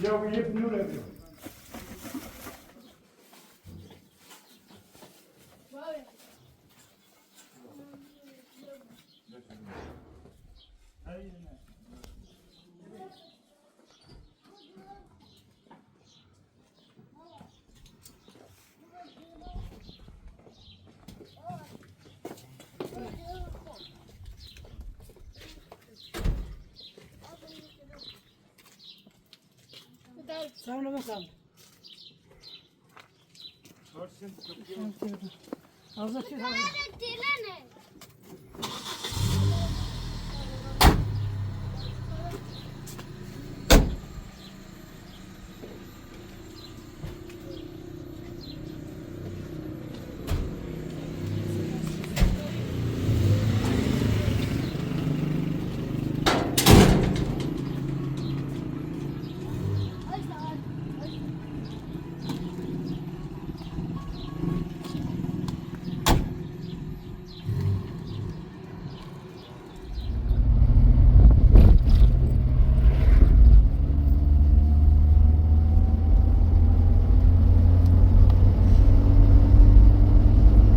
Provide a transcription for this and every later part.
Ya bu hep nur ediyor. Sonra bakalım. Az da çık.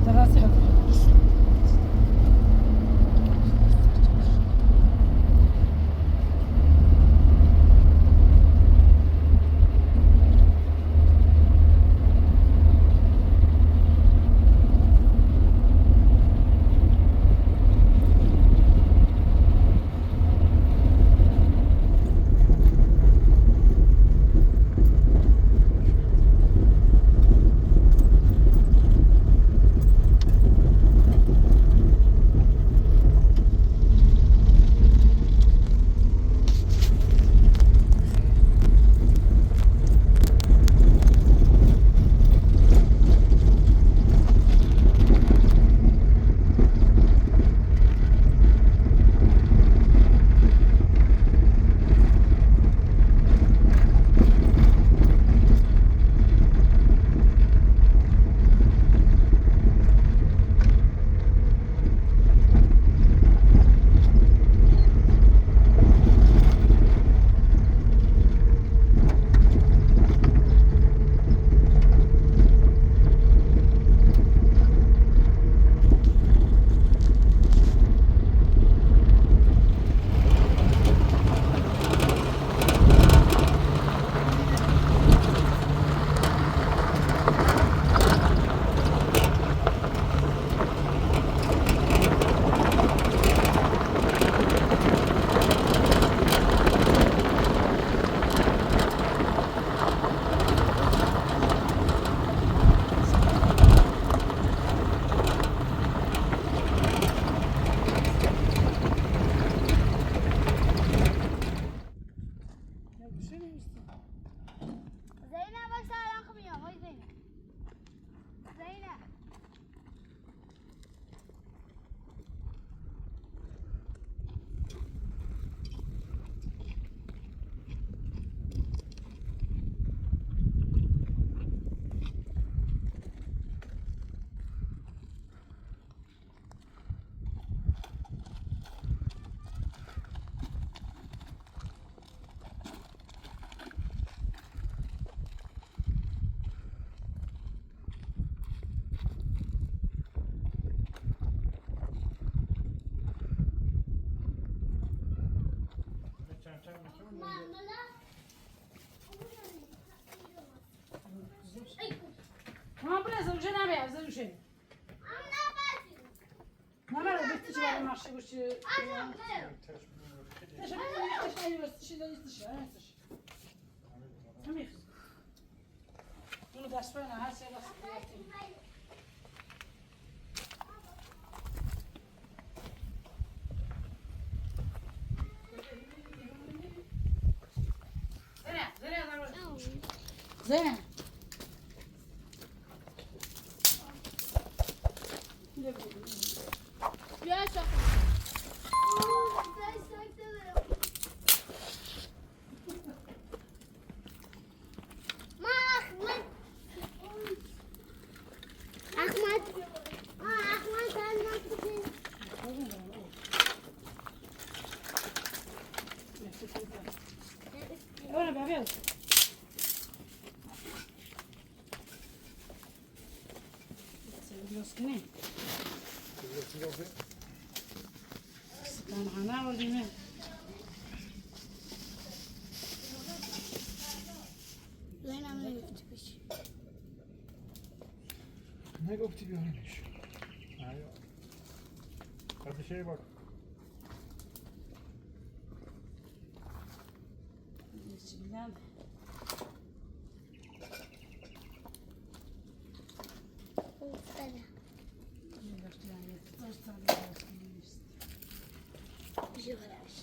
Daha sıra. Zeynep bak sağdan kımıyor. Hoy Zeynep. Zeynep. Ama burası uçan abi ya, bize düşelim. Ne var ya, bir var, marşı başı. Teşekkür ederim. Bunu da sonra her şey nasıl yapayım. Zeynep. Ya çok. Öyle bebeğim. مسكينين كان حنا ودينا زين عملي يفتش Ne koptu görmüş. Hayır. Hadi şeye bak. içinden استنى بيجي بلاش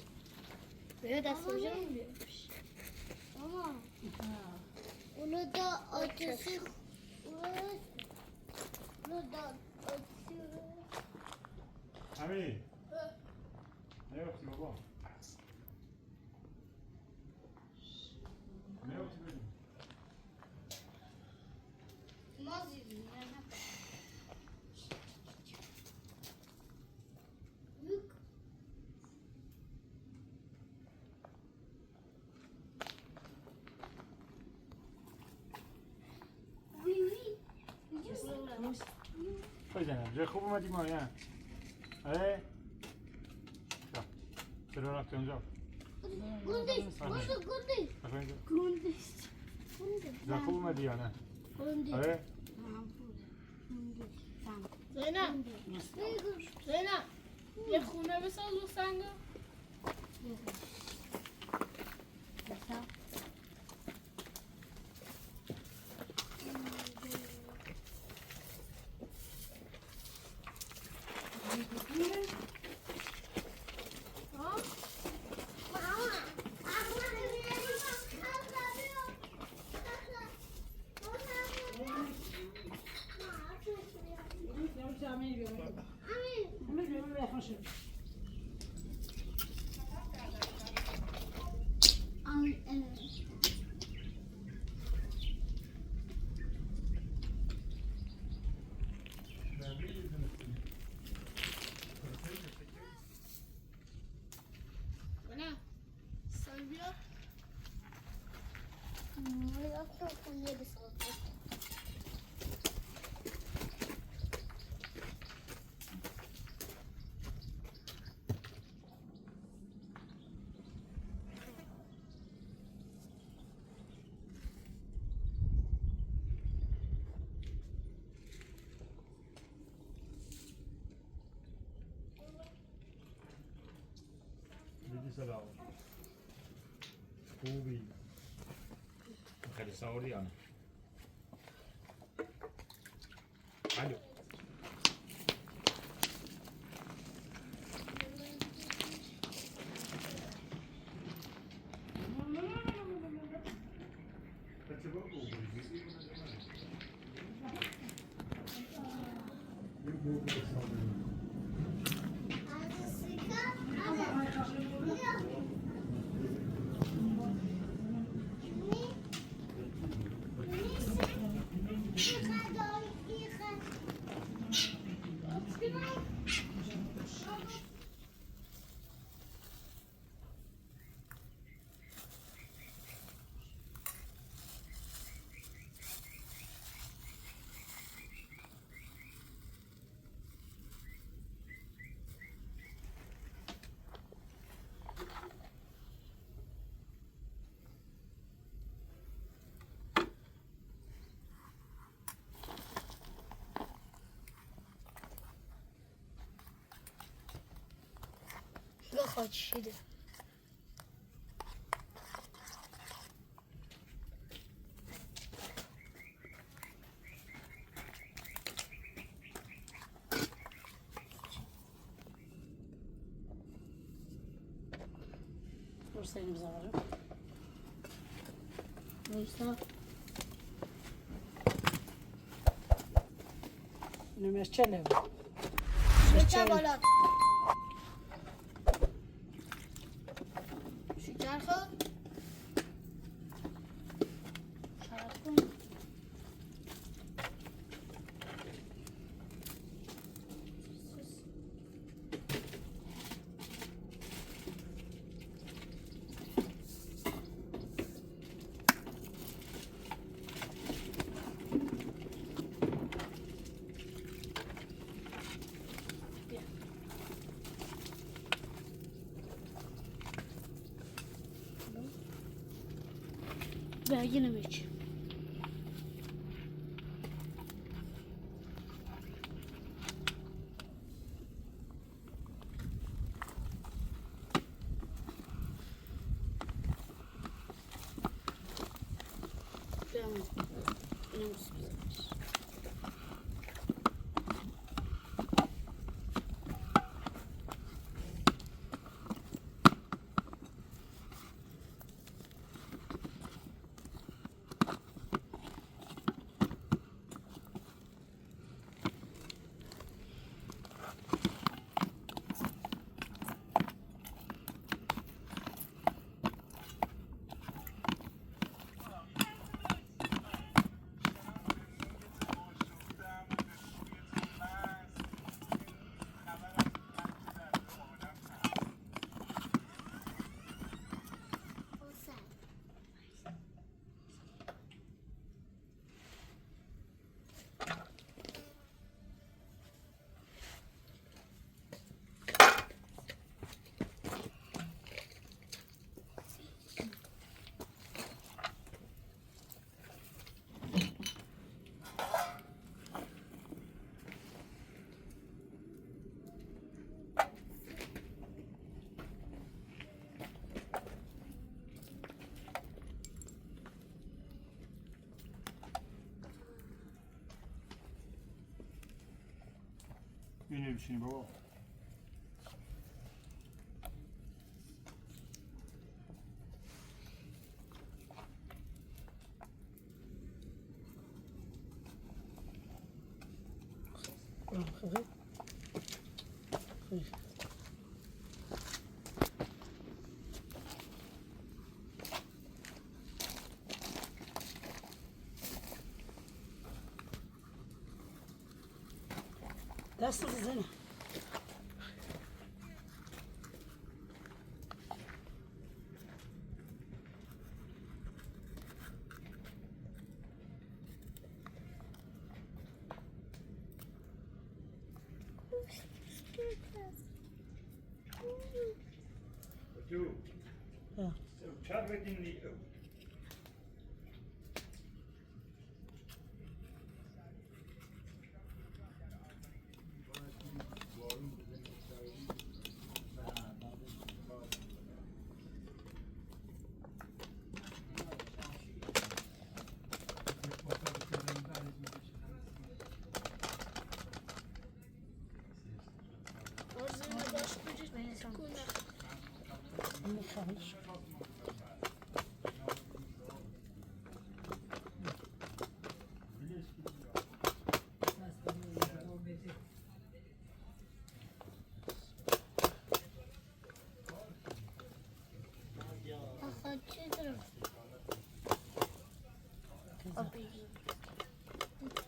بيهدى السجن بيمش ماما onu da ötesi onu da ötesi Abi. Ne koptu baba? Ne koptu benim? mazlum yani Look. Oui, oui. Pojď ne, že chopíme tím ne. Ale. Tak. Se do na ten žal. Gundis, gundis. Tak jen. Gundis. Že chopíme tím ne. Gundis. Ale. زينب زينب یه خونه بساز و سنگا زينب سلبيا Lidi se dál. خوبی. خیلی سواری آن. الو. بخواد شده Göstereyim zavarı. Neyse. Nömerçele bu. Şeker balat. Şeker koy. Şarap koy. Belki ne biçim? Tamam. Yine mi sıkıyorsunuz? Yine bir şey baba. Ders nasıl Zeynep? Doe. Ja. Zo, çarpı dinliyor. Arzuyla başlayacak. Kuna. Bunu çalış. Kaçırdım. Abi.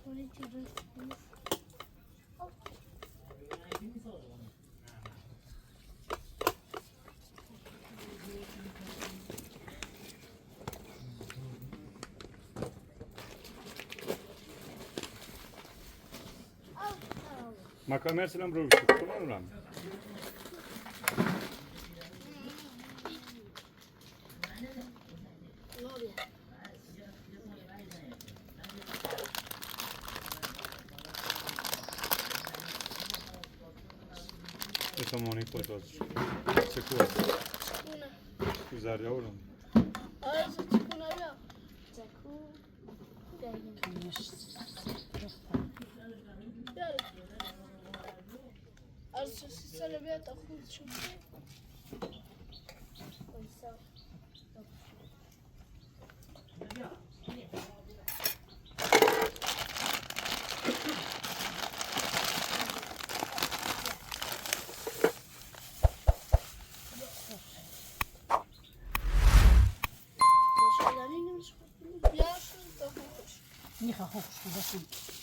Bunu çırpın. Makamer selam bro. Tamam mı? Ne oluyor? Это мони потоц. Секунд. Kuna. Güzel yavrum. Arzu çıkına ya. Zaku. Gelin. Yani. Arzu sana bir atakul çıktı. Oysa. Ja, schon doch nicht. Nie ga hoog, dat is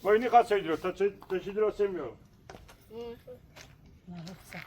Ой, не хат сейдро, та сейдро семьё. na hoogte.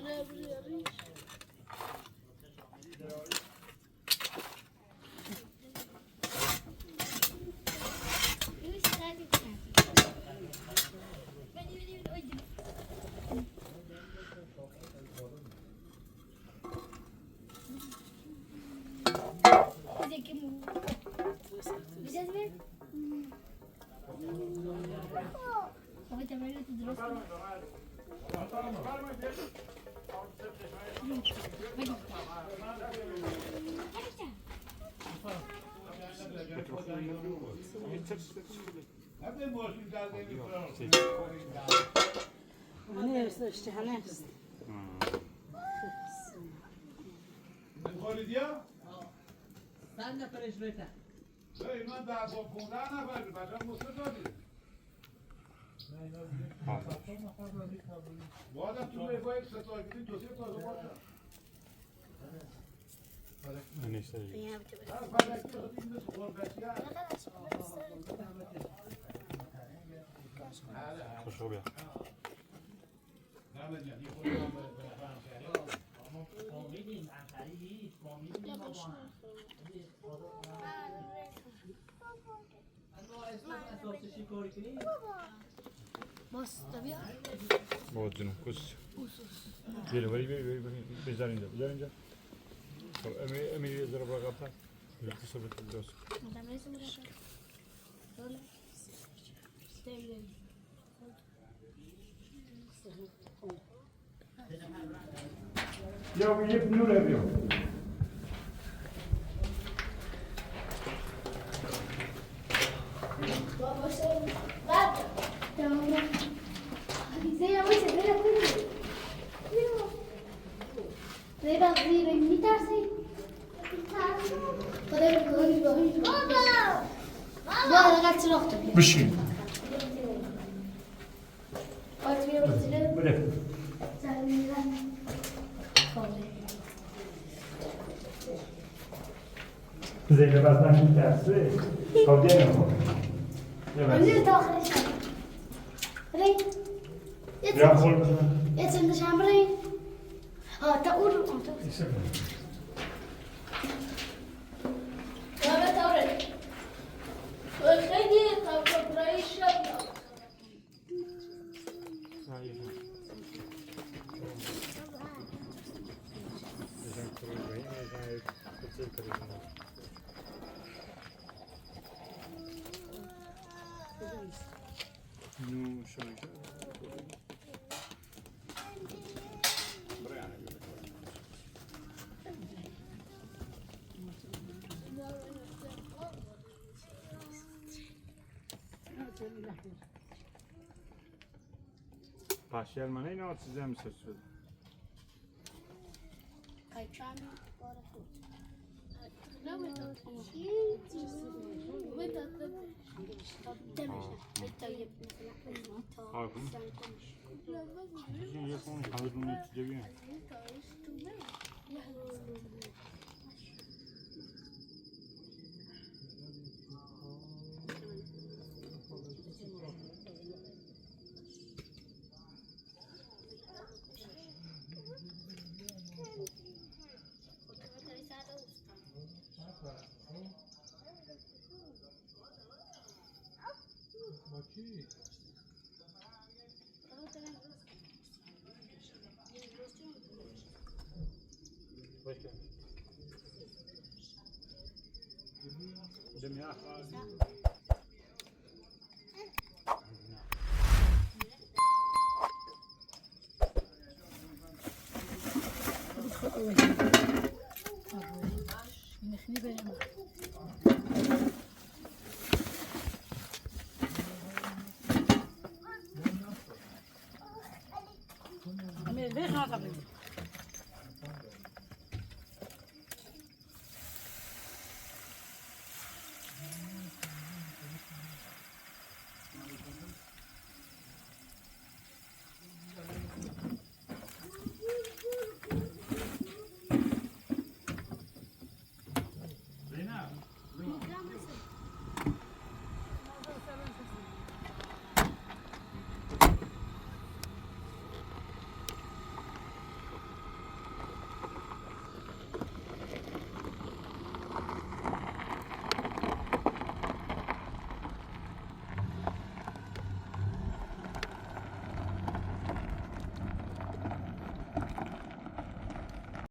زغاله بریاری هنه است هنه است خالدیا؟ چند نفرش بهتر اینا 10-15 نفر بچه مصر دادی بادم تو بیفای ستای کدی دوسیه تازه باشه نیست فلکی خودی این دست خوربتی هست خوشو بیا نه یه خودی هم بلفرم کرده بود جنو کس گیره بری بذار اینجا خب امیر یه ذره برای قبطه یکی صبت درست یا یه نوره بیا بشین بده زیده بزن میترسه کاوده نمیخواد بیا خول بزن داره داره خیلی طبقه برای شب Ну, що не Paşyal mane ne size mi seçiyor? Şimdi yapalım. Hazırlığını içeceğim. دم يا خالد نخني بين